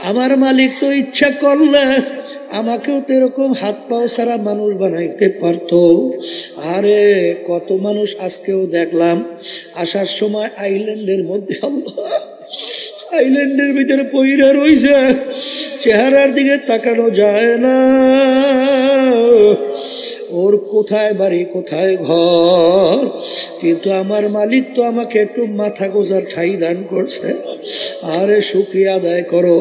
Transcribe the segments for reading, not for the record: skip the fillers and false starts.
আমার মালিক তো ইচ্ছা করলে আমাকেও তো এরকম হাত পাও ছাড়া মানুষ বানাইতে পারতো। আরে কত মানুষ আজকেও দেখলাম আসার সময় আইল্যান্ডের মধ্যে, আইল্যান্ডের ভিতরে পইরা রইছে, চেহারার দিকে তাকানো যায় না। ওর কোথায় বাড়ি কোথায় ঘর, কিন্তু আমার মালিক তো আমাকে একটু মাথা গোজার ঠাই দান করছে। আরে শুকরিয়া আদায় করো,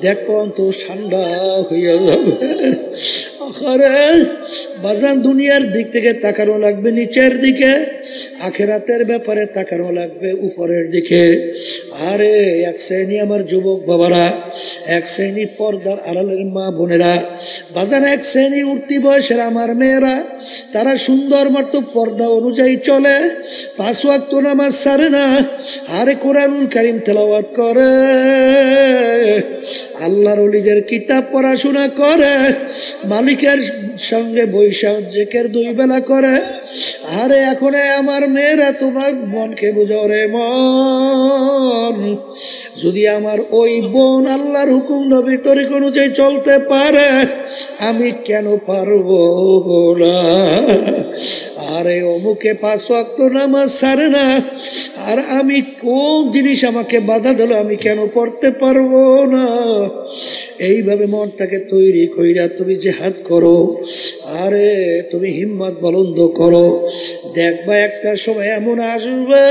দেখো তো ঠান্ডা হইয়া যাবে। আরে বাজান দুনিয়ার দিক থেকে তাকানো লাগবে নিচের দিকে, আখেরাতের ব্যাপারে তাকানো লাগবে উপরের দিকে। আরে এক শ্রেণী আমার যুবক বাবারা, এক শ্রেণী পর্দার আড়ালের মা বোনেরা, বাজান এক শ্রেণী উঠতি বয়সের আমার মেয়েরা, তারা সুন্দর মতো পর্দা অনুযায়ী চলে, 5 ওয়াক্ত নামাজ ছাড়ে না, আরে কোরআনুল কারীম তেলাওয়াত করে, আল্লাহর ওলিদের কিতাব পড়াশোনা করে, মালিকের সঙ্গে বৈশাখ জেকের 2 বেলা করে। আরে এখন আমার মেয়েরা তোমার মনকে বুঝাও রে মন, যদি আমার ওই বোন আল্লাহর হুকুম নবীর তরিক অনুযায়ী চলতে পারে, আমি কেন পারবো না? আরে অমুকে 5 ওয়াক্ত নামাজ ছাড়ে না, আর আমি কোন জিনিস আমাকে বাধা দিল, আমি কেন পড়তে পারবো না? এইভাবে মনটাকে তৈরি কইরা তুমি জিহাদ করো, আরে তুমি হিম্মত বুলন্দ করো, দেখবা একটা সময় এমন আসবে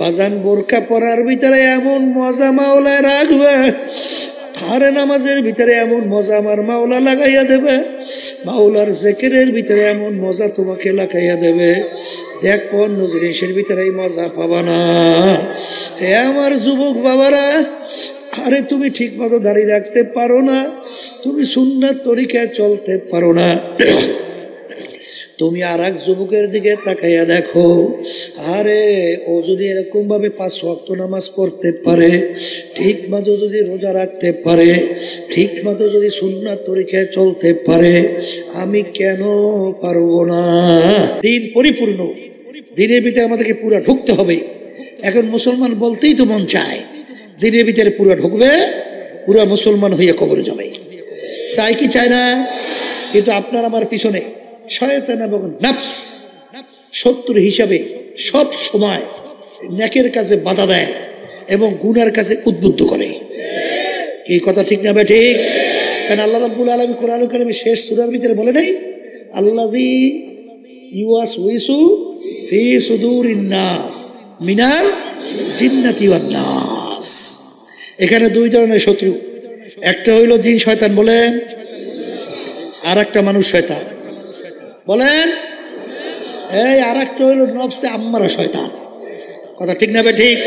বাজান বোরকা পরার ভিতরে এমন মজা মাওলায় রাখবে, আরে নামাজের ভিতরে এমন মজা আমার মাওলা লাগাইয়া দেবে, মাওলার জিকিরের ভিতরে এমন মজা তোমাকে লাগাইয়া দেবে, দেখো অন্য জিনিসের ভিতরে মজা পাবা না। হে আমার যুবক বাবারা, আরে তুমি ঠিক মতো দাঁড়িয়ে রাখতে পারো না, তুমি সুন্নাত তরিকায় চলতে পারো না, তুমি আর এক যুবকের দিকে তাকাইয়া দেখো, আরে ও যদি এরকম ভাবে 5 ওয়াক্ত নামাজ পড়তে পারে, ঠিক মতো যদি রোজা রাখতে পারে, ঠিক মতো যদি সুন্নাত তরিকায় চলতে পারে, আমি কেন পারবো না? দিন পরিপূর্ণ, দিনের ভিতরে আমাদেরকে পুরো ঢুকতে হবে। এখন মুসলমান বলতেই তো মন চায়, দিনের ভিতরে পুরো ঢুকবে, পুরো মুসলমান হইয়া কবরে যাবে, চাই কি চায় না? কিন্তু আপনার আমার পিছনে শয়তান এবং নফস শত্রু হিসাবে সব সময় নেকের কাছে বাধা দেয় এবং গুনার কাছে উদ্বুদ্ধ করে। এই কথা ঠিক না ভাই? ঠিক। কারণ আল্লাহ রাব্বুল আলামিন কোরআনুল কারীমে শেষ সূরার ভিতরে বলে নাই, আল্লাযী ইউওয়াসউইসু ফি সুদুরিন নাস মিনাল জিন্নাতি ওয়ান নাস। এখানে 2 ধরনের শত্রু, একটা হইল জিন শয়তান বলেন, আর একটা মানুষ শয়তান বলেন, এই আর একটা হইল নফসে আম্মারা শয়তান। কথা ঠিক না ভাই? ঠিক।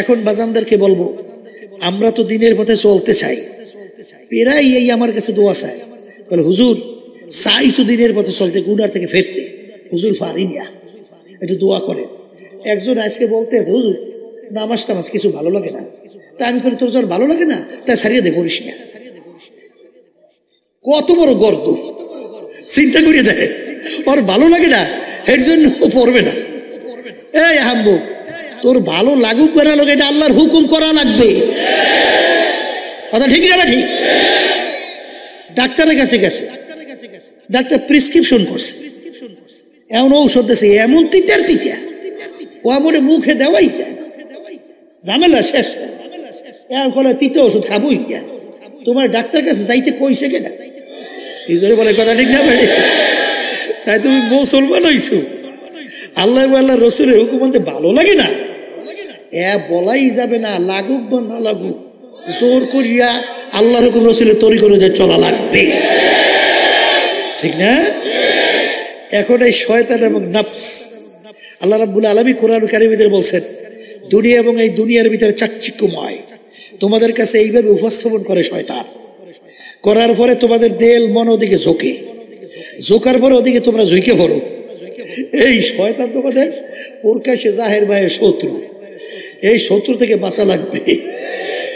এখন বাজানদেরকে বলবো, আমরা তো দিনের পথে চলতে চাই, এরাই এই আমার কাছে দোয়া চায়, বলে হুজুর চাই তো দিনের পথে চলতে, গুনার থেকে ফেরতে, হুজুর পারি না, একটু দোয়া করে। একজন আজকে বলতে আছে, হুজুর নামাজ টামাজ কিছু ভালো লাগে না। তা আমি করি, তোর ভালো লাগে না, তাই ছাড়িয়ে দে, পড়িস না। কত বড় গর্দ, চিন্তা করিয়ে দেয়, ওর ভালো লাগে না এর জন্য পড়বে না। এই হাম্বু, তোর ভালো লাগুক বেড়া লোক, এটা আল্লাহর হুকুম করা লাগবে। কথা ঠিক না? ঠিক। ডাক্তারের কাছে গেছে, ডাক্তার প্রেসক্রিপশন করছে, এমন ঔষধ দিয়েছে, এমন তিতার তিতা, ও আমরে মুখে দেওয়াই যায়, ঝামেলা শেষ। এখন বলে তিতা ওষুধ খাবই, তোমার ডাক্তার কাছে যাইতে কইছে কেনা? এই জন্য বলে, কথা ঠিক না? তাই তুমি মুসলমান হইছো, আল্লাহ আল্লাহ রসুলের হুকুম মানতে ভালো লাগে না, বলাই যাবে না, লাগুক বা না লাগুক, জোর করিয়া আল্লাহর হুকুম রসুলের তরিক অনুযায়ী চলা লাগবে, ঠিক না? এখন এই শয়তান এবং নফস, আল্লাহ রাব্বুল আলামিন কোরআনুল কারীমে বলছেন, দুনিয়া এবং এই দুনিয়ার ভিতরে চাকচিক্যময়, তোমাদের কাছে এইভাবে উপস্থাপন করে শয়তান, করার পরে তোমাদের দেল মন ওদিকে ঝোঁকে, ঝোঁকার পরে ওদিকে তোমরা ঝুঁকে পড়ো। এই শয়তান তোমাদের প্রকাশ্যে জাহের বাহের শত্রু, এই শত্রু থেকে বাঁচা লাগবে।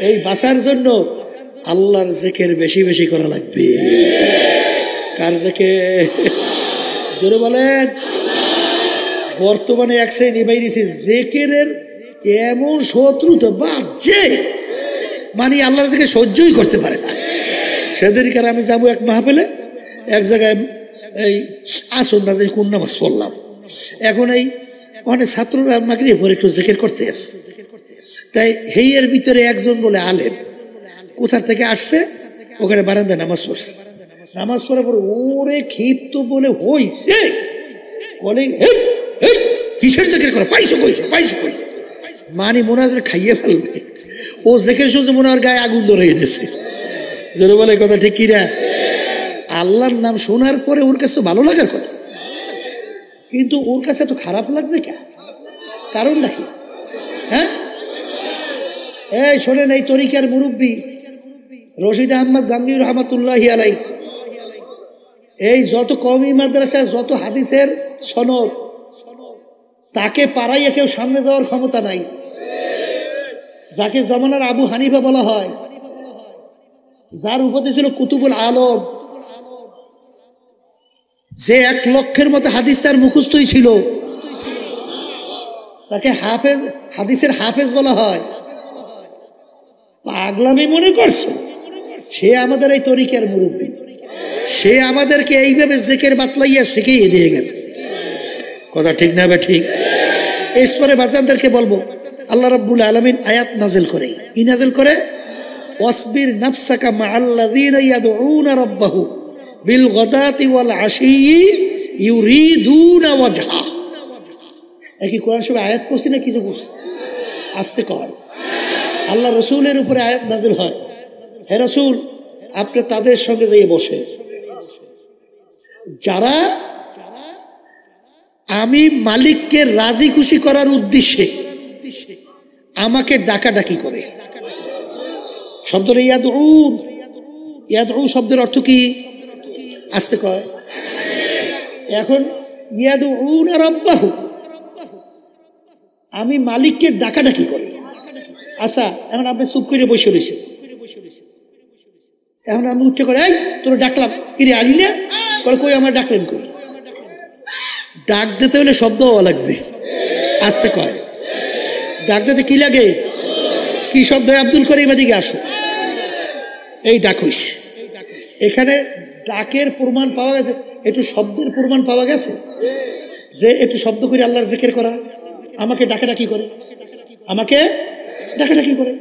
এই বাঁচার জন্য আল্লাহর জিকির বেশি বেশি করা লাগবে। কার জিকির? জোরে বলেন। বর্তমানে এক শ্রেণী বাইরেছে জিকিরের এমন শত্রু তো বাজে, মানে আল্লাহর থেকে সহ্যই করতে পারে না। সেদিনকার আমি যাবো এক মাহফিলে, এক জায়গায় এই আসুন না যে কোন নামাজ পড়লাম, এখন এই অনেক ছাত্ররা মাগরিবের পরে একটু জিকির করতে আসে, তাই হেইয়ের ভিতরে একজন বলে আলেম কোথার থেকে আসছে, ওখানে বারান্দায় নামাজ পড়ছে। নামাজ পড়ার পরে ওরে ক্ষিপ্ত বলে হইছে, বলে কিসের জিকির করো, পাইছো কইছো পাইছো কইছো, মানে মনে হয় খাইয়ে ফেলবে। ও জিকির শুনছে মনে হয় গায়ে আগুন ধরে দিয়েছে। জোরে বলে কথা ঠিক কিনা? আল্লাহর নাম শোনার পরে ওর কাছে তো ভালো লাগার কথা, কিন্তু ওর কাছে তো খারাপ লাগছে কেন? কারণ নাকি? হ্যাঁ, এই শোনেন, এই তরিকার মুরব্বী রশিদ আহমদ গাঙ্গী রহমতুল্লাহি আলাই, এই যত কওমি মাদ্রাসার যত হাদিসের সনদ, তাকে পাড়াইয়া কেউ সামনে যাওয়ার ক্ষমতা নাই। যাকে জমানার আবু হানিফা বলা হয়, যার উপাধি ছিল কুতুবুল আলম, যে 1 লক্ষের মতো হাদিস তার মুখস্থই ছিল, তাকে হাফেজ, হাদিসের হাফেজ বলা হয়। পাগলামি মনে করছো? সে আমাদের এই তরিকার মুরব্বী, সে আমাদেরকে এইভাবে জিকির বাতলাইয়া শিখিয়ে দিয়ে গেছে। কথা ঠিক না? ঠিক। এরপরে বাচ্চাদেরকে বলবো, আল্লাহ রাব্বুল আলামিন আয়াত নাজিল করে, কি নাজিল করে? ওয়াসবির নাফসাকা মাআল্লাযীনা ইয়াদউনা রাব্বাহু বিল গাদাতি ওয়াল আশিয়্যি ইউরিদুনা ওয়াজহা। একই কোরআন শরীফে আয়াত পড়ছি না কিছু পড়ছি? আস্তে কর। আল্লাহ রসুলের উপরে আয়াত নাজিল হয়, হে রসুল আপনি তাদের সঙ্গে যেয়ে বসে, যারা আমি মালিককে রাজি খুশি করার উদ্দেশ্যে আমাকে ডাকাডাকি করে। শব্দটা ইয়াদউন, ইয়াদউ শব্দের অর্থ কি? আস্তে কয়। এখন ইয়াদউনা রাব্বাহু, আমি মালিককে ডাকাডাকি করি। আচ্ছা, এখন আপনি চুপ করে বসে রয়েছেন, এখন আমি উঠে করে, এই তোর ডাকলাম, কিরে আলি না? কই আমার ডাকলেন কই? ডাক দিতে হলে শব্দ হওয়া লাগবে, আস্তে কয়। ডাক দিতে কি লাগে? কি শব্দ? আব্দুল করিম এদিকে আসো, এই ডাক হইস। এখানে ডাকের প্রমাণ পাওয়া গেছে, একটু শব্দের প্রমাণ পাওয়া গেছে যে একটু শব্দ করে আল্লাহর জিকির করা, আমাকে ডাকাডাকি করে, আমাকে ডাকাডাকি করে।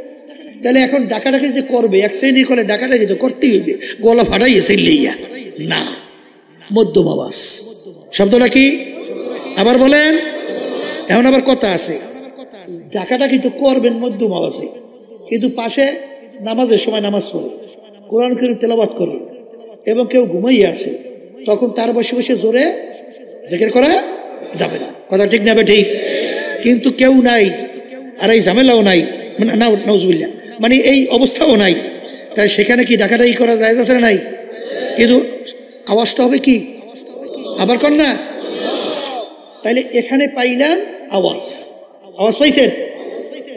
তাহলে এখন ডাকাডাকি যে করবে, এক শ্রেণী করে ডাকাডাকি তো করতেই হইবে, গলা ফাটাইয়েছে লইয়া না, মধ্যম আওয়াজ। শব্দটা কি? আবার বলেন। এখন আবার কথা আছে, ডাকাডাকি তো করবেন মধ্যম আওয়াজে, কিন্তু পাশে নামাজের সময় নামাজ পড়ে, কোরআন কারীম তেলাওয়াত করে, এবং কেউ ঘুমাইয়ে আছে, তখন তার বসে বসে জোরে জিকির করা যাবে না। কথা ঠিক না? ঠিক। কিন্তু কেউ নাই, আর এই ঝামেলাও নাই, মানে নাউজুবিল্লাহ, মানে এই অবস্থাও নাই, তাই সেখানে কি ডাকাডাকি করা যায় আছে না? নাই। কিন্তু আওয়াজটা হবে কি? আবার কর না। তাইলে এখানে পাইলাম আওয়াজ, আওয়াজ পাইছেন?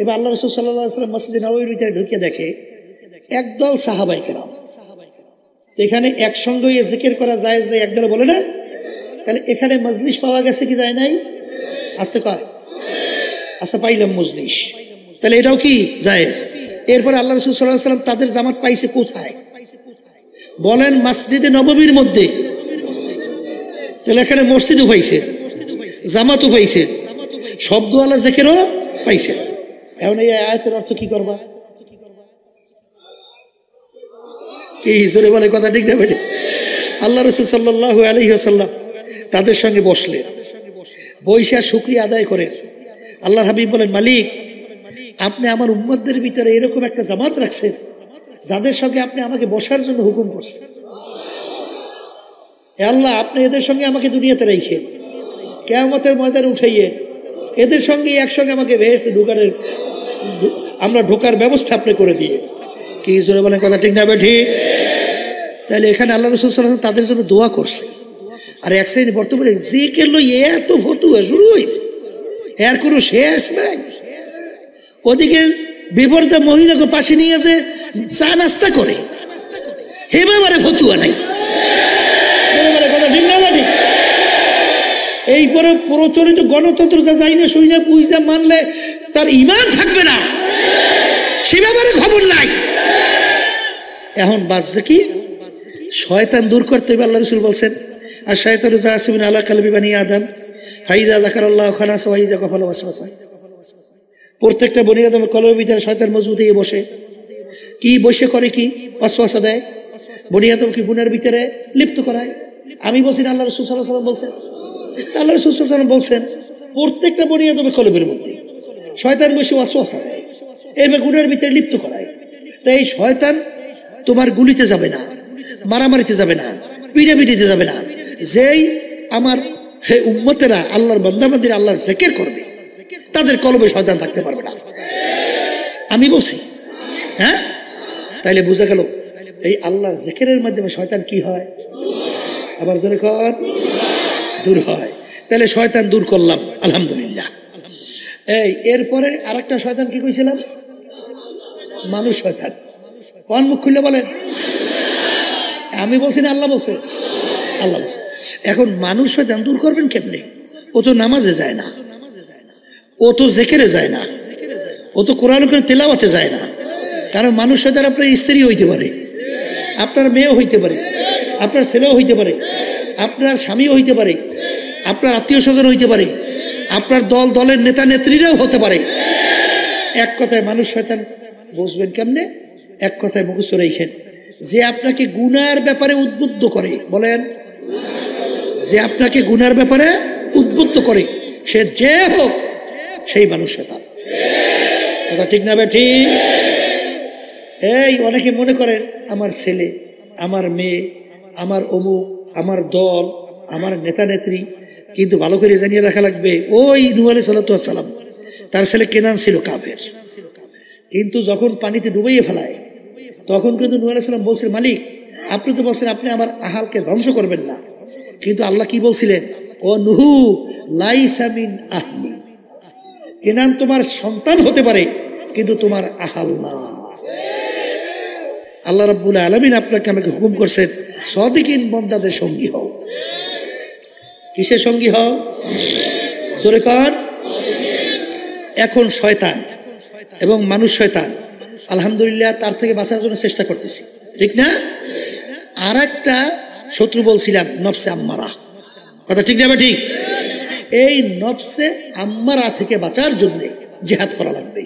এবার আল্লাহ রাসূল সাল্লাল্লাহু আলাইহি ওয়াসাল্লাম মসজিদে নববীর ভিতরে ঢুকে দেখে একদল সাহাবায়ে কেরাম, এখানে একসঙ্গে জিকির করা জায়েজ নেই, একদল বলে না। তাহলে এখানে মজলিস পাওয়া গেছে কি যায় নাই? আস্তে কয়। আচ্ছা, পাইলাম মজলিস, তাহলে এটাও কি জায়েজ? এরপরে আল্লাহ রাসূল সাল্লাল্লাহু আলাইহি ওয়াসাল্লাম তাদের জামাত পাইছে কোথায়? বলেন মসজিদে নববীর মধ্যে। তাহলে এখানে মসজিদও পাইছে, জামাতও পাইছে, শব্দওয়ালা জিকিরও পাইছে। এখন এই আয়াতের অর্থ কি করবা? কি হিসেবে বলে? কথা ঠিক না? বেটে আল্লাহ রাসূল সাল্লাল্লাহু আলাইহি ওয়াসাল্লাম তাদের সঙ্গে বসলেন, বইসা শুকরিয়া আদায় করেন। আল্লাহর হাবিব বলেন, মালিক আপনি আমার উম্মতদের ভিতরে এরকম একটা জামাত রাখছেন যাদের সঙ্গে আপনি আমাকে বসার জন্য হুকুম করছেন। হে আল্লাহ, আপনি এদের সঙ্গে আমাকে দুনিয়াতে রেখে কিয়ামতের ময়দানে উঠাইয়ে এদের সঙ্গে একসঙ্গে আমাকে বেহেশতে আমরা ঢোকার ব্যবস্থা আপনি করে দিয়ে। কি জোরে বলেন? কথা ঠিক না? ঠিক। তাহলে এখানে আল্লাহ রাসূল সাল্লাল্লাহু আলাইহি ওয়াসাল্লাম তাদের জন্য দোয়া করছে। আর এক শ্রেণী বর্তমানে যে কেন এত ফতুয়া শুরু হয়েছে, এর কোনো শেষ নাই। ওদিকে বিপরীতে মহিলাকে পাশে নিয়ে আছে, চা নাস্তা করে, হে ব্যাপারে ফতুয়া নাই। এই পরে প্রচলিত গণতন্ত্র যা যাই না শুই না বুঝা মানলে তার ঈমান থাকবে না, সে ব্যাপারে খবর নাই। এখন বাজছে কি, শয়তান দূর করতে হবে। আল্লাহ রাসূল বলছেন, আর শয়তানু জাসিমুন আলা কলবি বানি আদম ফাইদা যাকারাল্লাহু খালাসা ওয়া ইযা গাফালা ওয়াসওয়াসা। প্রত্যেকটা বনি আদমের কলবের ভিতরে শয়তান মজবুত হয়ে বসে। কি বসে করে, কি ওয়াসওয়াসা দেয়, বনি আদমকে গুনার ভিতরে লিপ্ত করায়। আমি বলছি না, আল্লাহ রাসূল সাল্লাল্লাহু আলাইহি ওয়াসাল্লাম বলছেন। আল্লাহ রাসূল সাল্লাল্লাহু আলাইহি ওয়াসাল্লাম বলছেন প্রত্যেকটা বনি আদমের কলবের মধ্যে শয়তান বসে ওয়াসওয়াসা দেয়, এভাবে গুনার ভিতরে লিপ্ত করায়। তাই এই শয়তান তোমার গুলিতে যাবে না, মারামারিতে যাবে না, পিটাপিটিতে যাবে না। যেই আমার হে উম্মতেরা আল্লাহর বান্দাবান্দিরা আল্লাহর জিকির করবে, তাদের কলবে শয়তান থাকতে পারবে না। আমি বলছি, হ্যাঁ? তাইলে বোঝা গেল এই আল্লাহর জিকিরের মাধ্যমে শয়তান কি হয়, আবার জোরে কর, দূর হয়। তাহলে শয়তান দূর করলাম, আলহামদুলিল্লাহ। এরপরে আরেকটা শয়তান কি কইছিলাম, মানুষ শয়তান। কোন মুখ খুললে বলেন? আমি বলছি না, আল্লাহ বলছে, আল্লাহ বলছে। এখন মানুষ শয়তান দূর করবেন কেমনে? ও তো নামাজে যায় না, ও তো জিকিরে যায় না, ও তো কোরআন করে তেলাওয়াতে যায় না। কারণ মানুষ শয়তান আপনার স্ত্রী হইতে পারে, আপনার মেয়েও হইতে পারে, আপনার ছেলেও হইতে পারে, আপনার স্বামীও হইতে পারে, আপনার আত্মীয় স্বজন হইতে পারে, আপনার দলের নেতা নেত্রীরাও হতে পারে। এক কথায় মানুষ শয়তান বুঝবেন কেমনে? এক কথায় মুখস্থ রেখেন, যে আপনাকে গুনার ব্যাপারে উদ্বুদ্ধ করে, বলেন, যে আপনাকে গুনার ব্যাপারে উদ্বুদ্ধ করে, সে যে হোক সেই মানুষ শয়তান। কথা ঠিক না বেঠি? এই অনেকে মনে করেন আমার ছেলে, আমার মেয়ে, আমার অমুক, আমার দল, আমার নেতা নেত্রী। কিন্তু ভালো করে জানিয়ে রাখা লাগবে, ওই নূহ আলাইহিস সালাম তার ছেলে কেনান ছিল কাফের, কিন্তু যখন পানিতে ডুবাইয়ে ফেলায় তখন কিন্তু নূহ আলাইহিস সালাম বলছিলেন, মালিক আপনি তো বলছেন আপনি আমার আহালকে ধ্বংস করবেন না, কিন্তু আল্লাহ কি বলছিলেন, ও নূহ লাইসা মিন আহলি, কেনান তোমার সন্তান হতে পারে কিন্তু তোমার আহাল না। আল্লাহ রাব্বুল আলামিন আপনাকে আমাকে হুকুম করছেন, সাদিকিন বান্দাদের সঙ্গী হও। কিসের সঙ্গী হও? জোরে কর। এখন শয়তান এবং মানুষ শয়তান, আলহামদুলিল্লাহ তার থেকে বাঁচার জন্য চেষ্টা করতেছি, ঠিক না? আর একটা শত্রু বলছিলাম, নফসে আম্মারা। কথা ঠিক না? ঠিক। এই নফসে আম্মারা থেকে বাঁচার জন্য জিহাদ করা লাগবে।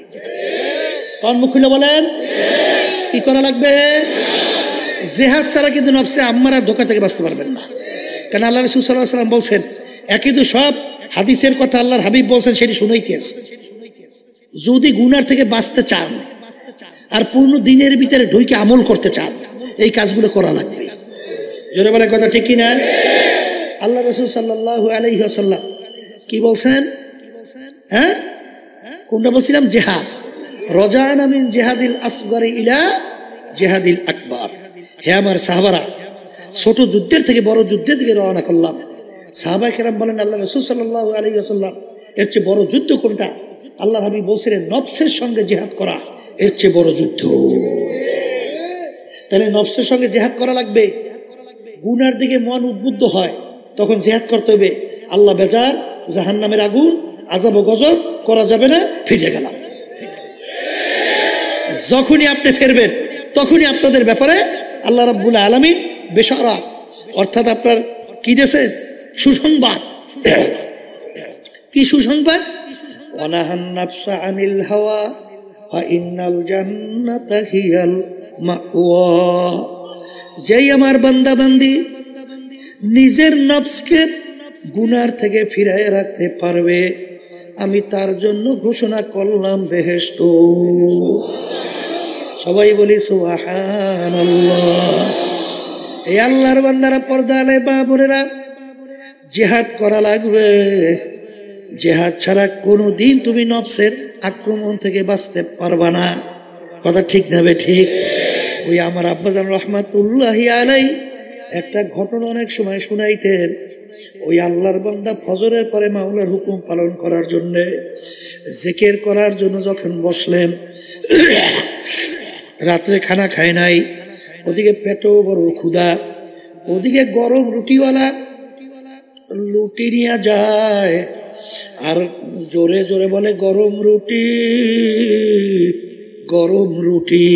কোন মুখ খুলে বলেন, কি করা লাগবে? জিহাদ ছাড়া কিন্তু নফসে আম্মারার ধোঁকা থেকে বাঁচতে পারবেন না। কারণ আল্লাহ রাসূল সাল্লাল্লাহু আলাইহি ওয়াসাল্লাম বলছেন, একই তো সব হাদিসের কথা আল্লাহর হাবিব বলছেন, সেটি শুনাইতে আছে। যদি গুনার থেকে বাঁচতে চান আর পূর্ণ দিনের ভিতরে ঢুকে আমল করতে চান, এই কাজগুলো করা লাগবে। জোরে বলে কথা ঠিক কিনা? আল্লাহ রাসূল সাল্লাল্লাহু আলাইহি ওয়াসাল্লাম কি বলছেন? হ্যাঁ, কোনটা বলছিলাম? জিহাদ। রজানা মিন জিহাদিল আসগরি ইলা জিহাদিল আকবার। হে আমার সাহাবারা, ছোট যুদ্ধের থেকে বড় যুদ্ধের দিকে রওনা করলাম। সাহাবায়ে কেরাম বলেন, আল্লাহ রাসূল সাল্লাল্লাহু আলাইহি ওয়াসাল্লাম এর চেয়ে বড় যুদ্ধ কোনটা? আল্লাহর হাবিব বলছিলেন, নফসের সঙ্গে জিহাদ করা এর চেয়ে বড় যুদ্ধ। তাহলে নফসের সঙ্গে জিহাদ করা লাগবে। গুনার দিকে মন উদ্বুদ্ধ হয়, তখন জিহাদ করতে হবে। আল্লাহ বেজার, জাহান্নামের আগুন, আযাব ও গজব করা যাবে না, ফিরে গেলাম। যখনই আপনি ফিরবেন তখনই আপনাদের ব্যাপারে আল্লাহ রাব্বুল আলামিন বেশারাত, অর্থাৎ আপনার কি দিয়েছেন? সুসংবাদ। কি সুসংবাদ? ওয়ানাহান নাফসা আনিল হাওয়া ওয়া ইন্নাল জান্নাতা হিয়াল মাওয়া। যেই আমার বান্দা বান্দি নিজের নফসকে গুনার থেকে ফিরায় রাখতে পারবে, আমি তার জন্য ঘোষণা করলাম বেহেশত। সবাই বলি সুবহানাল্লাহ। এই আল্লাহর বান্দারা, পর্দা আলে মা বোনেরা, জিহাদ করা লাগবে। জিহাদ ছাড়া কোনোদিন তুমি নফসের আক্রমণ থেকে বাঁচতে পারবা না। কথা ঠিক না বে ঠিক? ওই আমার আব্বাজান রহমাতুল্লাহি আলাইহি একটা ঘটনা অনেক সময় শুনাইতেন। ওই আল্লাহর বান্দা ফজরের পরে মাওলার হুকুম পালন করার জন্য, জিকির করার জন্য যখন বসলেন, রাত্রে খানা খায় নাই, ওদিকে পেটও বড় ক্ষুধা, ওদিকে গরম রুটিওয়ালা লুটি নিয়ে যায় আর জোরে জোরে বলে, গরম রুটি, গরম রুটি।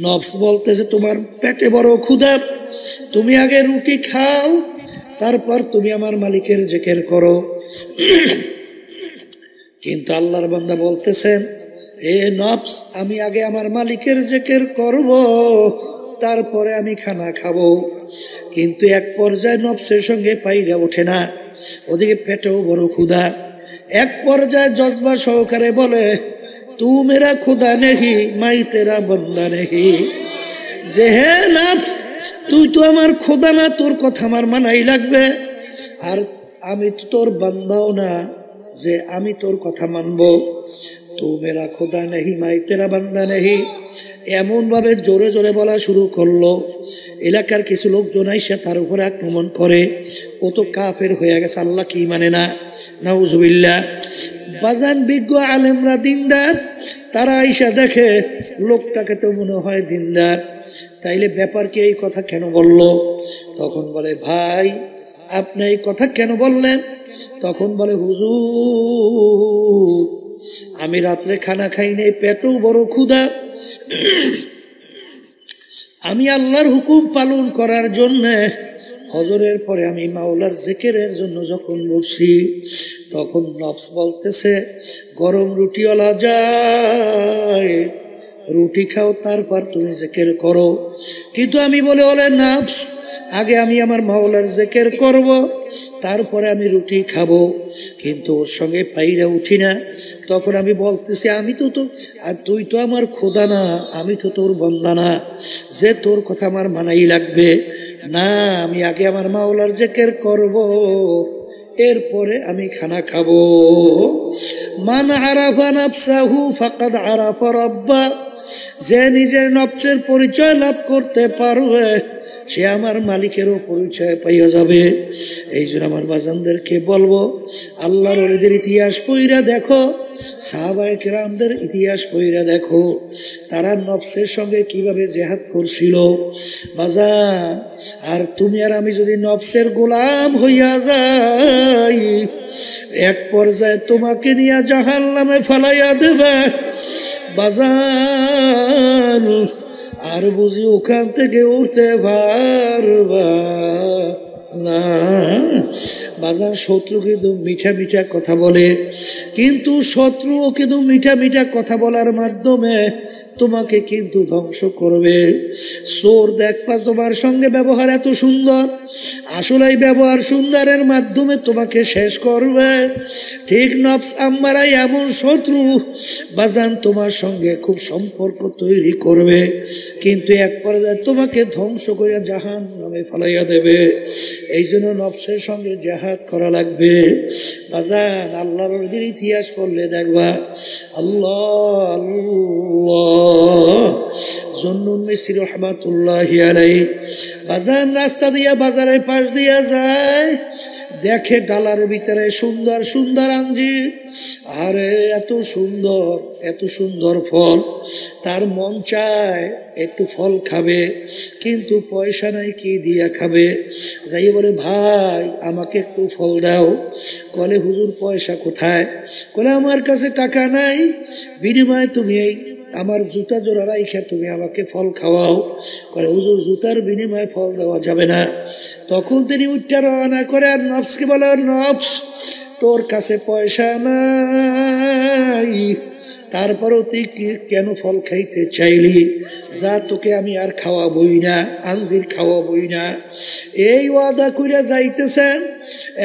নফস বলতেছে তোমার পেটে বড় ক্ষুধা, তুমি আগে রুটি খাও, তারপর তুমি আমার মালিকের জিকির করো। কিন্তু আল্লাহর বান্দা বলতেছেন, এ নফস, আমি আগে আমার মালিকের জিকির করব, তারপরে আমি খানা খাবো। কিন্তু এক পর্যায়ে নফসের সঙ্গে পাইরা ওঠে না, ওদিকে পেটেও বড় ক্ষুধা। এক পর্যায়ে জজবা সহকারে বলে, তু মেরা খুদা নেহি মাই তেরা বন্দা নেহি, যে হে নফস, তুই তো আমার খোদা না, তোর কথা আমার মানাই লাগবে, আর আমি তো তোর বান্দাও না যে আমি তোর কথা মানবো। তু মেরা খোদা নেহি মাই তেরা বান্দা নেহি, এমন ভাবে জোরে জোরে বলা শুরু করলো। এলাকার কিছু লোকজন আইসা তার উপরে আক্রমণ করে, ও তো কাফের হয়ে গেছে, আল্লাহ কি মানে না, নাউজুবিল্লাহ। বাজান বিজ্ঞ আলেমরা দিনদার, তারা আইসা দেখে লোকটাকে তো মনে হয় দিনদার, তাইলে ব্যাপার কি, এই কথা কেন বলল? তখন বলে, ভাই আপনি এই কথা কেন বললেন? তখন বলে, হুজুর আমি রাত্রে খানা খাই নাই, পেটও বড় ক্ষুধা, আমি আল্লাহর হুকুম পালন করার জন্য হজরের পরে আমি মাওলার জিকিরের জন্য যখন বসছি, তখন নফস বলতেছে, গরম রুটিওয়ালা যায়, রুটি খাও, তারপর তুমি জিকির করো। কিন্তু আমি বলে, ওলে নফস, আগে আমি আমার মাওলার জিকির করব, তারপরে আমি রুটি খাবো। কিন্তু ওর সঙ্গে পাইরা উঠি না। তখন আমি বলতেছি, আমি তো আর তুই তো আমার খোদা না, আমি তো তোর বান্দা না যে তোর কথা আমার মানাই লাগবে। না, আমি আগে আমার মাওলার জিকির করব, এরপরে আমি খানা খাবো। মান আরাফা নাফসাহু ফাকাদ আরাফা রাব্বা, যে নিজের নফসের পরিচয় লাভ করতে পারবে সে আমার মালিকেরও পরিচয় পাইয়া যাবে। এই জন্য আমার বাজানদেরকে বলবো, আল্লাহর ওলিদের ইতিহাস পইরা দেখো, সাহাবায়ে কেরামদের ইতিহাস পইরা দেখো, তারা নফসের সঙ্গে কিভাবে জেহাদ করছিল বাজান। আর তুমি আর আমি যদি নফসের গোলাম হইয়া যাই, এক পর্যায়ে তোমাকে নিয়ে জাহান্নামে ফালাইয়া দেবে বাজান, আর বুঝি ওখান থেকে উঠতে পারবা না বাজান। শত্রু কিন্তু মিঠা মিঠা কথা বলে, কিন্তু শত্রুও কিন্তু মিঠা মিঠা কথা বলার মাধ্যমে তোমাকে কিন্তু ধ্বংস করবে। চোর দেখবা তোমার সঙ্গে ব্যবহার এত সুন্দর, আসলে এই ব্যবহার সুন্দরের মাধ্যমে তোমাকে শেষ করবে। ঠিক নফস আম্মারাই এমন শত্রু বাজান, তোমার সঙ্গে খুব সম্পর্ক তৈরি করবে, কিন্তু এক পর্যায়ে তোমাকে ধ্বংস করে জাহান্নামে ফেলাইয়া দেবে। এই জন্য নফসের সঙ্গে জিহাদ করা লাগবে বাজান। আল্লাহর ওলিদের ইতিহাস পড়লে দেখবা, আল্লাহ আল্লাহ। জুন্নুন মিসরি রহমাতুল্লাহি আলাইহি বাজান রাস্তা দিয়া বাজারের পাশ দিয়া যায়, দেখে ডালার ভিতরে সুন্দর সুন্দর আঞ্জির, আরে এত সুন্দর এত সুন্দর ফল, তার মন চায় একটু ফল খাবে, কিন্তু পয়সা নাই, কি দিয়া খাবে? যাই বলে, ভাই আমাকে একটু ফল দাও। বলে, হুজুর পয়সা কোথায়? বলে, আমার কাছে টাকা নাই, বিনিময়ে তুমি এই আমার জুতা জোড়া রাইখা তুমি আমাকে ফল খাওয়াও। করে, হুজুর জুতার বিনিময়ে ফল দেওয়া যাবে না। তখন তিনি উঠটা রওনা করে, আর নফসকে বলে, নফস তোর কাছে পয়সা নাই, তারপরেও তুই কেন ফল খাইতে চাইলি? যা, তোকে আমি আর খাওয়াবই না, আঞ্জির খাওয়াবই না। এই ওয়াদা কইরা যাইতেছেন,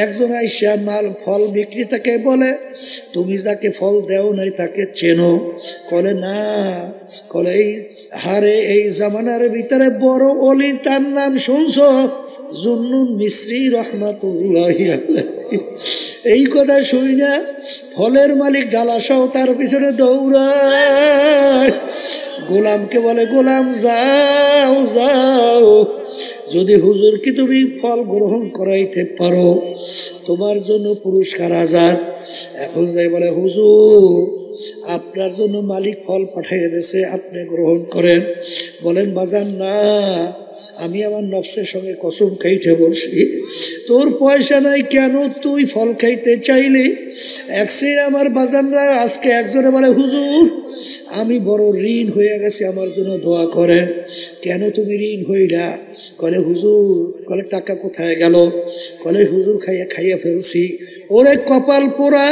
একজন আইসা মাল ফল বিক্রেতাকে বলে, তুমি যাকে ফল দেও নাই তাকে চেনো? বলে, না। বলে, এই হারে এই জামানার ভিতরে বড় ওলি, তার নাম শুনছ? জুন্নুন মিসরি রহমাতুল্লাহি আলাইহি। এই কথা শুই না ফলের মালিক ডালা সহ তার পিছনে দৌড়ায়। গোলামকে বলে, গোলাম যাও যাও, যদি হুজুরকে তুমি ফল গ্রহণ করাইতে পারো তোমার জন্য পুরস্কার আজাদ। এখন যাই বলে, হুজুর আপনার জন্য মালিক ফল পাঠাইয়া দিয়েছে, আপনি গ্রহণ করেন। বলেন, বাজান না, আমি আমার নফসের সঙ্গে কসম খাইতে বলছি, তোর পয়সা নাই কেন তুই ফল খাইতে চাইলি? একদিন আমার বাজানরা আজকে একজনে বলে, হুজুর আমি বড় ঋণ হয়ে গেছি, আমার জন্য দোয়া করেন। কেন তুমি ঋণ হইলা? কলে হুজুর, কলে টাকা কোথায় গেল? কলে হুজুর খাইয়া ফেলছি। ওরে কপাল পোড়া,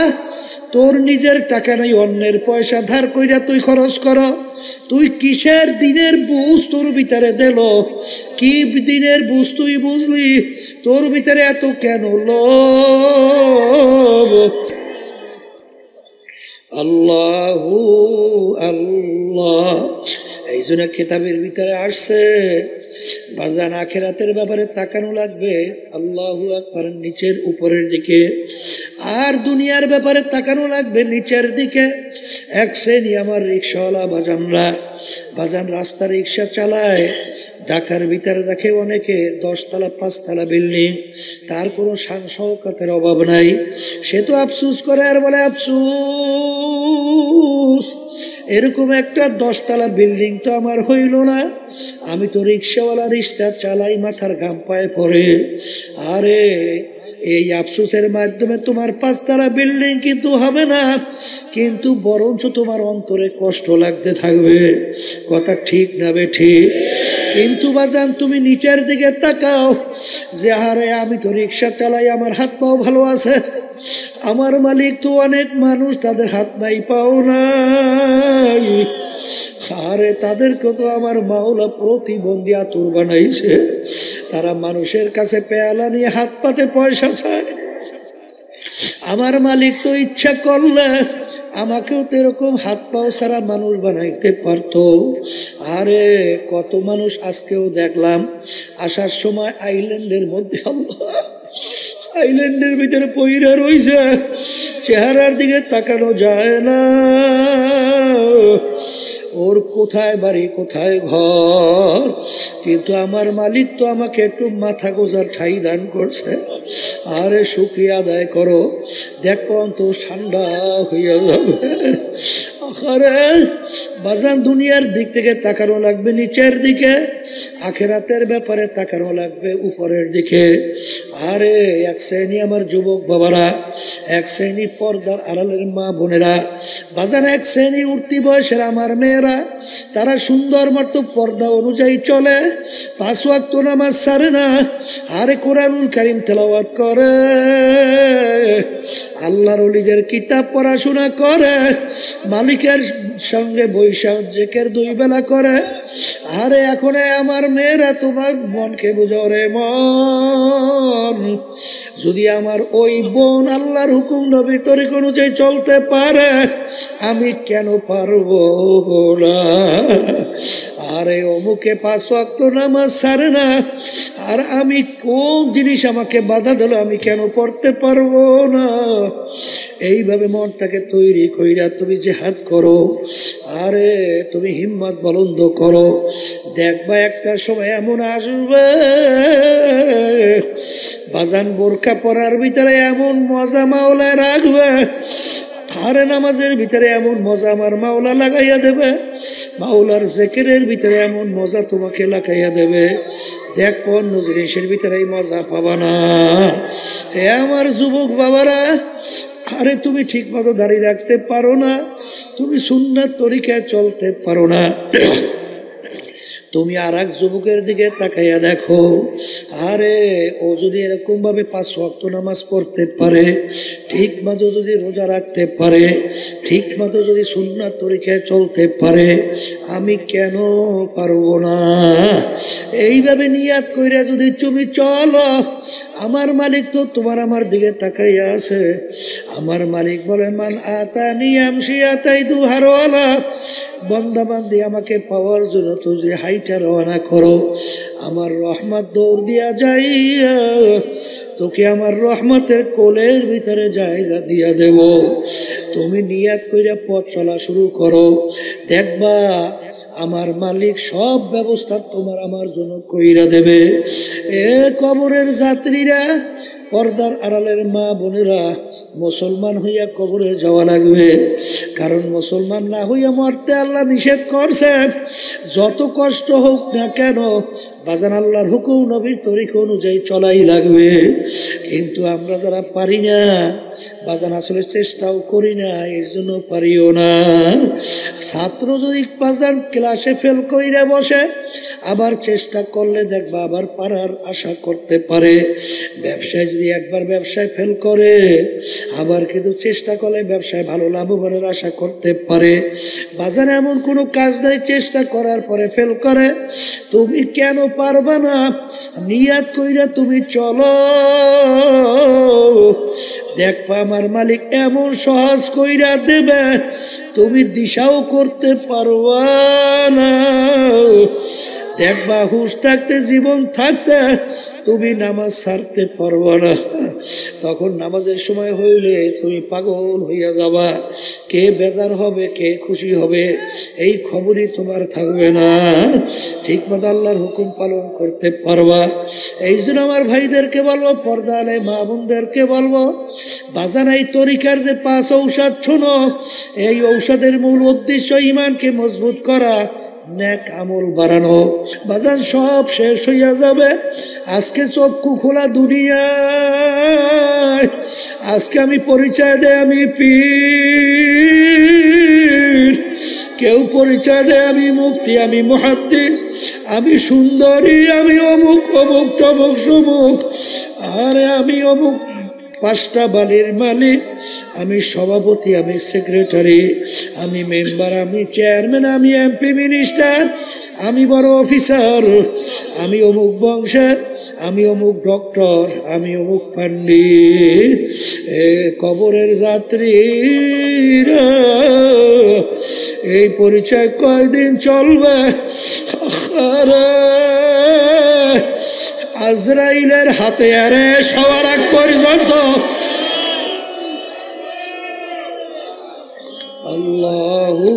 তোর নিজের টাকা নাই, অন্যের পয়সা ধার কইরা তুই খরচ কর। তুই কিসের দিনের বুঝ তোর ভিতরে দিল? কি দিনের বুঝ তুই বুঝলি? তোর ভিতরে এত কেন লোভ? আল্লাহু আল্লাহ। এই জন্য কিতাবের ভিতরে আসছে, বাজান আখিরাতের ব্যাপারে তাকানো লাগবে আল্লাহু আকবার নিচের উপরের দিকে, আর দুনিয়ার ব্যাপারে তাকানো লাগবে নিচের দিকে। এক শ্রেণী আমার রিক্সাওয়ালা বাজানরা, বাজান রাস্তা রিক্সা চালায়, ঢাকার ভিতরে দেখে অনেকে 10 তলা 5 তলা বিল্ডিং, তার কোনো শান শওকতের অভাব নাই। সে তো আফসুস করে আর বলে, আফসুস এরকম একটা 10 তলা বিল্ডিং তো আমার হইল না। আমি তো রিক্সাওয়ালা, রিক্সা চালাই, মাথার ঘাম পায়ে পড়ে। আরে এই আফসোসের মাধ্যমে তোমার 5 তলা বিল্ডিং কিন্তু হবে না, কিন্তু বরঞ্চ তোমার অন্তরে কষ্ট লাগতে থাকবে। কথা ঠিক না বে ঠিক? কিন্তু বাজান তুমি নিচের দিকে তাকাও, যে আরে আমি তো রিক্সা চালাই, আমার হাত পাও ভালো আছে, আমার মালিক তো অনেক মানুষ, তাদের হাত নাই পাও নাই। আরে তাদেরকে তো আমার মাওলা প্রতিবন্ধী আতুর বানাইছে, তারা মানুষের কাছে পেয়ালা নিয়ে হাত পাতে পয়সা চায়। আমার মালিক তো ইচ্ছা করলে আমাকেও তো এরকম হাত পাও ছাড়া মানুষ বানাইতে পারতো। আরে কত মানুষ আজকেও দেখলাম আসার সময় আইল্যান্ডের মধ্যে, আইল্যান্ডের ভিতরে পইরা রইছে, চেহারার দিকে তাকানো যায় না। ওর কোথায় বাড়ি কোথায় ঘর, কিন্তু আমার মালিক তো আমাকে একটু মাথা গোজার ঠাই দান করছে। আরে শুকরিয়া আদায় করো, দেখো তো ঠান্ডা হইয়া যাবে। আরে বাজান দুনিয়ার দিক থেকে তাকানো লাগবে নিচের দিকে, আখিরাতের ব্যাপারে তাকানো লাগবে উপরের দিকে। আরে এক শ্রেণী আমার যুবক বাবারা, এক শ্রেণী পর্দার আড়ালের মা বোনেরা, বাজান এক শ্রেণী উঠতি বয়সের আমার মেয়েরা, তারা সুন্দর মতো পর্দা অনুযায়ী চলে, 5 ওয়াক্ত নামাজ ছাড়ে না, আরে কোরআনুল কারীম তেলাওয়াত করে, আল্লাহর ওলিদের কিতাব পড়াশোনা করে, মালিকের সঙ্গে বৈশাখ জিকির 2 বেলা করে। আরে এখন আমার মেয়েরা, তোমার মনকে বুঝাও রে মন, যদি আমার ওই বোন আল্লাহর হুকুম নবীর তরিক অনুযায়ী চলতে পারে, আমি কেন পারবো না? আরে অমুকে 5 ওয়াক্ত নামাজ ছাড়ে না, আর আমি কোন জিনিস আমাকে বাধা দিল, আমি কেন পড়তে পারবো না? এইভাবে মনটাকে তৈরি কইরা তুমি জিহাদ করো, আরে তুমি হিম্মত বুলন্দ করো, দেখবা একটা সময় এমন আসবে বাজান বোরকা পরার ভিতরে এমন মজা মাওলা রাখবে, আরে নামাজের ভিতরে এমন মজা আমার মাওলা লাগাইয়া দেবে, মাওলার জিকিরের ভিতরে এমন মজা তোমাকে লাগাইয়া দেবে, দেখো অন্য জিনিসের ভিতরে মজা পাবা না। হে আমার যুবক বাবারা, আরে তুমি ঠিক মতো দাঁড়িয়ে রাখতে পারো না, তুমি সুন্নাত তরিকায় চলতে পারো না, তুমি আর এক যুবকের দিকে তাকাইয়া দেখো, আরে ও যদি এরকম ভাবে 5 ওয়াক্ত নামাজ পড়তে পারে, ঠিক মতো যদি রোজা রাখতে পারে, ঠিক মতো যদি সুন্নাত তরিকায় চলতে পারে, আমি কেন পারবো না? এইভাবে নিয়াত কইরা যদি তুমি চলো, আমার মালিক তো তোমার আমার দিকে তাকাইয়া আছে। আমার মালিক বলে, মান আতানি আমশি আতাইতু হারওয়ালা, বান্দা বান্দি আমাকে পাওয়ার জন্য তুই হাইটা রওনা করো, আমার রহমত দৌড় দিয়া যাইয়া তোকে আমার রহমতের কোলের ভিতরে জায়গা দিয়া দেব। তুমি নিয়াত কইরা পথ চলা শুরু করো, দেখবা আমার মালিক সব ব্যবস্থা তোমার আমার জন্য কইরা দেবে। এ কবরের যাত্রীরা, পর্দার আড়ালের মা বোনেরা, মুসলমান হইয়া কবরে যাওয়া লাগবে। কারণ মুসলমান না হইয়া মরতে আল্লাহ নিষেধ করছেন। যত কষ্ট হোক না কেন বাজান আল্লাহর হুকুম নবীর তরিকা অনুযায়ী চলাই লাগবে। কিন্তু আমরা যারা পারি না বাজান, আসলে চেষ্টাও করি না, এর জন্য পারিও না। ছাত্র যদি বাজান ক্লাসে ফেল কইরা বসে, আবার চেষ্টা করলে দেখবা আবার পারার আশা করতে পারে। ব্যবসায় যদি একবার ব্যবসায় ফেল করে, আবার কিন্তু চেষ্টা করলে ব্যবসায় ভালো লাভবানের আশা করতে পারে। বাজারে এমন কোনো কাজ নাই চেষ্টা করার পরে ফেল করে। তুমি কেন পারবা না? নিয়াত কইরা তুমি চলো, দেখবা আমার মালিক এমন সহজ কইরা দেবে তুমি দিশাও করতে পারবা না। দেখবা হুশ থাকতে, জীবন থাকতে তুমি নামাজ ছাড়তে পারবা না। তখন নামাজের সময় হইলে তুমি পাগল হইয়া যাবা। কে বেজার হবে, কে খুশি হবে, এই খবরই তোমার থাকবে না। ঠিক মতো আল্লাহর হুকুম পালন করতে পারবা। এই জন্য আমার ভাইদেরকে বলবো, পর্দা আলে মা বোনদেরকে বলবো, বাজান এই তরিকার যে 5 ঔষধ শোনো, এই ঔষধের মূল উদ্দেশ্য ইমানকে মজবুত করা, নেক আমল বাড়ানো। বাজান সব শেষ হইয়া যাবে। আজকে চক্ষু খোলা দুনিয়ায়। আজকে আমি পরিচয় দেয় আমি পীর, কেউ পরিচয় দেয় আমি মুফতি, আমি মুহাদ্দিস, আমি সুন্দরী, আমি অমুক অমুক তমুক সমুক, আরে আমি অমুক 5টা বাড়ির মালিক, আমি সভাপতি, আমি সেক্রেটারি, আমি মেম্বার, আমি চেয়ারম্যান, আমি এমপি মিনিস্টার, আমি বড় অফিসার, আমি অমুক বংশের, আমি অমুক ডক্টর, আমি অমুক পণ্ডিত। কবরের যাত্রীরা এই পরিচয় কয়দিন চলবে? আজরাইলের হাতে আরে সবার আগ পর্যন্ত আল্লাহু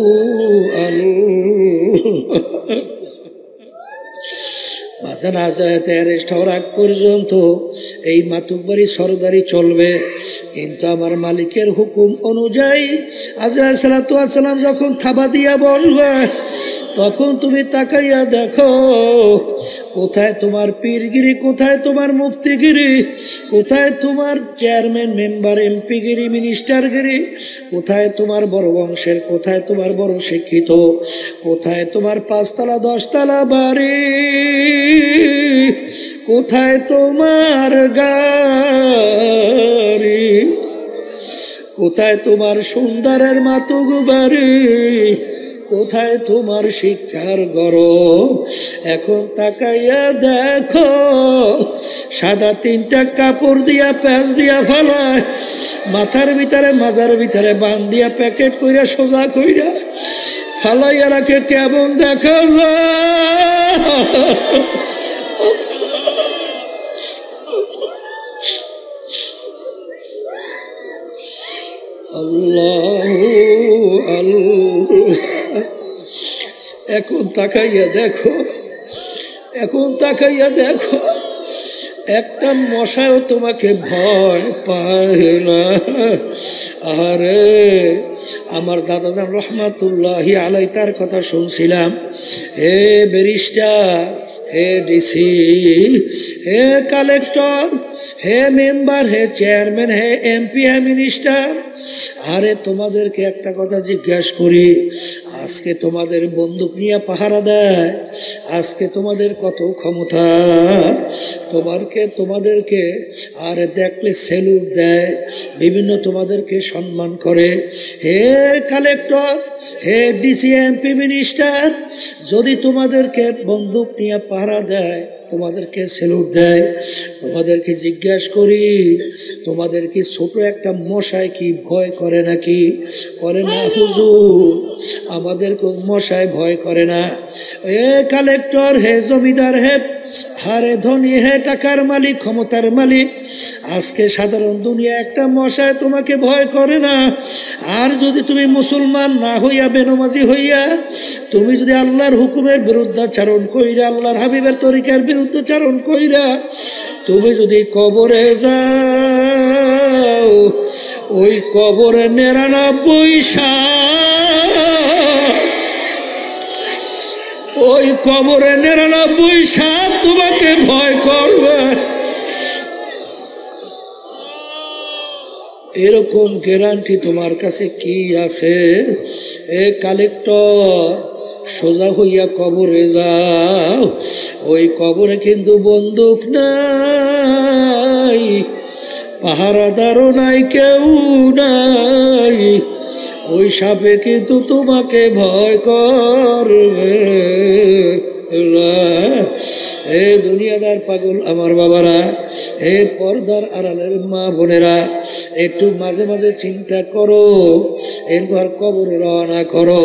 বাজান আজাতে অ্যারেস্ট হওয়ার আগ পর্যন্ত এই মাতুকবাড়ি সরদারি চলবে। কিন্তু আমার মালিকের হুকুম অনুযায়ী আজরাইল সালাতু ওয়াস সালাম যখন থাবা দিয়া বসবে, তখন তুমি তাকাইয়া দেখো কোথায় তোমার পীরগিরি, কোথায় তোমার মুফতিগিরি, কোথায় তোমার চেয়ারম্যান মেম্বার এমপিগিরি মিনিস্টারগিরি, কোথায় তোমার বড় বংশের, কোথায় তোমার বড় শিক্ষিত, কোথায় তোমার 5 তলা 10 তলা বাড়ি, কোথায় তোমার গাড়ি, কোথায় তোমার সুন্দরের মাতুক বাড়ি, কোথায় তোমার শিক্ষার গরম। এখন তাকাইয়া দেখো সাদা 3টা কাপড় দিয়া প্যাঁচ দিয়া ফেলায়, মাথার ভিতরে মাজার ভিতরে বান দিয়া প্যাকেট কইরা সোজা কইরা ফালাইয়া রাখে, কেমন দেখা যায়। আল্লাহু আল্লাহ। এখন তাকাইয়া দেখো, এখন তাকাইয়া দেখো একটা মশাও তোমাকে ভয় পায় না। আরে আমার দাদাজান রহমাতুল্লাহি আলাই তার কথা শুনছিলাম। হে ব্যারিস্টার, হে ডিসি, হে কালেক্টর, হে মেম্বার, হে চেয়ারম্যান, হে এমপি, হে মিনিস্টার, আরে তোমাদেরকে একটা কথা জিজ্ঞাসা করি, আজকে তোমাদের বন্দুক নিয়ে পাহারা দেয়, আজকে তোমাদের কত ক্ষমতা, তোমাদেরকে আর দেখলে স্যালুট দেয়, বিভিন্ন তোমাদেরকে সম্মান করে। হে কালেক্টর, হে ডিসি, এমপি, মিনিস্টার, যদি তোমাদেরকে বন্দুক নিয়ে পাহারা দেয়, তোমাদেরকে স্যালুট দেয়, তোমাদেরকে জিজ্ঞাসা করি, তোমাদের কি ছোট একটা মশায় কি ভয় করে নাকি? করে না হুজুর, আমাদের মশায় ভয় করে না। এ কালেক্টর, হে জমিদার, হে হারে ধনী, হে টাকার মালিক, ক্ষমতার মালিক, আজকে সাধারণ দুনিয়া একটা মশায় তোমাকে ভয় করে না। আর যদি তুমি মুসলমান না হইয়া বেনমাজি হইয়া তুমি যদি আল্লাহর হুকুমের বিরুদ্ধাচরণ কইরা আল্লাহর হাবিবের তরিকার বিরুদ্ধাচারণ কইরা তুমি যদি কবরে যাও, ওই কবরে 99 সাপ, ওই কবরে 99 সাপ তোমাকে ভয় করবে। এরকম গ্যারান্টি তোমার কাছে কি আছে? এ কালেক্টর, সোজা হইয়া কবরে যাও, ওই কবরে কিন্তু বন্দুক নাই, পাহারাদারও নাই, কেউ নাই, ওই সাপে কিন্তু তোমাকে ভয় করবে। এ দুনিয়াদার পাগল আমার বাবারা, এ পর্দার আড়ালের মা বোনেরা, একটু মাঝে মাঝে চিন্তা করো, এরপর কবরে রওনা করো।